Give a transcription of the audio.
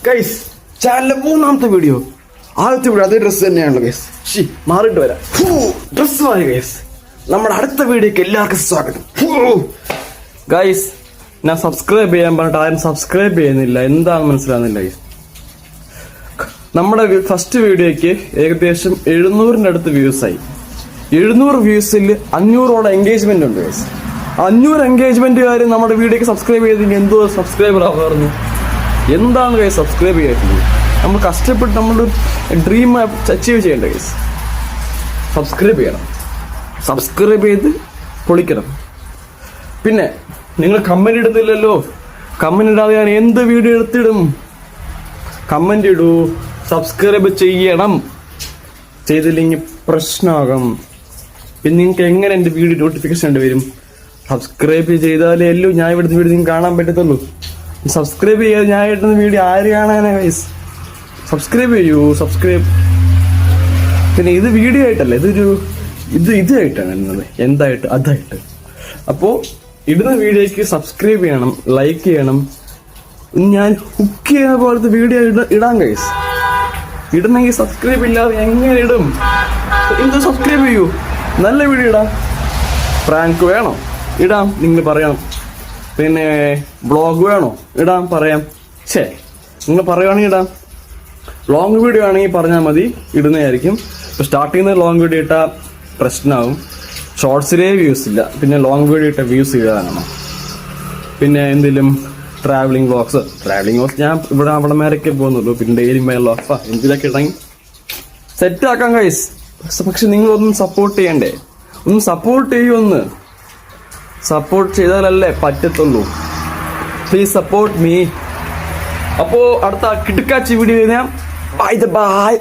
Guys ചാനലിലെ മൂന്നാമത്തെ video. ആദ്യത്തെ വീഡിയോ അതേ ഡ്രസ്സ് തന്നെയാണല്ലോ ഗൈസ്. മാറിയിട്ട് വരാം. ഡ്രസ്സ് മാറി ഗൈസ്. നമ്മുടെ അടുത്ത വീഡിയോക്ക് എല്ലാവർക്കും സ്വാഗതം. ഗൈസ് ഞാൻ സബ്സ്ക്രൈബ് ചെയ്യാൻ പറഞ്ഞിട്ട് ആരും സബ്സ്ക്രൈബ് ചെയ്യുന്നില്ല, എന്താണെന്ന് മനസ്സിലാകുന്നില്ല ഗൈസ്. നമ്മുടെ ഫസ്റ്റ് വീഡിയോക്ക് ഏകദേശം 700-ന്റെ അടുത്ത് വ്യൂസ് ആയി. 700 വ്യൂസിൽ 500ഓളം എൻഗേജ്മെന്റ് ഉണ്ട് ഗൈസ്. 500 എൻഗേജ്മെന്റുകാർ നമ്മുടെ വീഡിയോക്ക് സബ്സ്ക്രൈബ് ചെയ്തെങ്കിൽ എന്തോ സബ്സ്ക്രൈബർ ആവാറുന്നു. എന്താണ് ഗൈസ് സബ്സ്ക്രൈബ് ചെയ്യാറുള്ളത്? നമ്മൾ കഷ്ടപ്പെട്ട് നമ്മുടെ ഡ്രീം അച്ചീവ് ചെയ്യേണ്ട ഗൈസ്. സബ്സ്ക്രൈബ് ചെയ്യണം, സബ്സ്ക്രൈബ് ചെയ്ത് പൊളിക്കണം. പിന്നെ നിങ്ങൾ കമന്റ് ഇടുന്നില്ലല്ലോ. കമന്റ് ഇടാതെ ഞാൻ എന്ത് വീഡിയോ എടുത്തിടും? കമന്റ് ഇടൂ, സബ്സ്ക്രൈബ് ചെയ്യണം. ചെയ്തില്ലെങ്കിൽ പ്രശ്നമാകും. പിന്നെ നിങ്ങൾക്ക് എങ്ങനെ എൻ്റെ വീഡിയോ നോട്ടിഫിക്കേഷൻ വരും? സബ്സ്ക്രൈബ് ചെയ്താലേ അല്ലോ ഞാൻ ഇവിടുത്തെ വീഡിയോ നിങ്ങൾക്ക് കാണാൻ പറ്റത്തുള്ളൂ. സബ്സ്ക്രൈബ് ചെയ്യാതെ ഞാൻ ഇടുന്ന വീഡിയോ ആര് കാണാനാ ഗൈസ്? സബ്സ്ക്രൈബ് ചെയ്യൂ, സബ്സ്ക്രൈബ്. പിന്നെ ഇത് വീഡിയോ ആയിട്ടല്ല, ഇതായിട്ടാണ് ഇടുന്നത്. എന്തായിട്ട്? അതായിട്ട്. അപ്പോൾ ഇടുന്ന വീഡിയോക്ക് സബ്സ്ക്രൈബ് ചെയ്യണം, ലൈക്ക് ചെയ്യണം. ഞാൻ ഹുക്ക് ചെയ്യുന്ന പോലത്തെ വീഡിയോ ഇടാൻ ഗൈസ്. ഇടുന്നെങ്കിൽ സബ്സ്ക്രൈബ് ഇല്ലാതെ എങ്ങനെ ഇടും? എന്ത് സബ്സ്ക്രൈബ് ചെയ്യൂ, നല്ല വീഡിയോ ഇടാം. പ്രാങ്ക് വേണോ? ഇടാം, നിങ്ങൾ പറയണം. പിന്നെ വ്ളോഗ് വേണോ? ഇടാം, പറയാം. നിങ്ങൾ പറയുവാണെങ്കിൽ ഇടാം. ലോങ് വീഡിയോ ആണെങ്കിൽ പറഞ്ഞാൽ മതി, ഇടുന്നതായിരിക്കും. ഇപ്പൊ സ്റ്റാർട്ടിങ് നിന്ന് ലോങ് വീഡിയോ ഇട്ടാൽ പ്രശ്നമാവും. ഷോർട്സിലേ വ്യൂസ് ഇല്ല, പിന്നെ ലോങ് വീഡിയോ ഇട്ട വ്യൂസ് ഇടാനാണ്. പിന്നെ എന്തെങ്കിലും ട്രാവലിംഗ് വ്ളോഗ്സ് ഞാൻ ഇവിടെ അവിടെ മേരൊക്കെ പോകുന്നുള്ളൂ. പിന്നെ ഡെയിലി മൈ വ്ളോഗ്സ് എന്തിലൊക്കെ ഇടങ്ങി സെറ്റ് ആക്കാം ഗൈസ്. പക്ഷെ നിങ്ങളൊന്നും സപ്പോർട്ട് ചെയ്യണ്ടേ? ഒന്ന് സപ്പോർട്ട് ചെയ്യുമെന്ന്. സപ്പോർട്ട് ചെയ്താലല്ലേ പറ്റത്തുള്ളൂ. Please support me. അപ്പോ അടുത്ത കിടുക്കാച്ചി വീഡിയോ ഞാൻ ബൈ.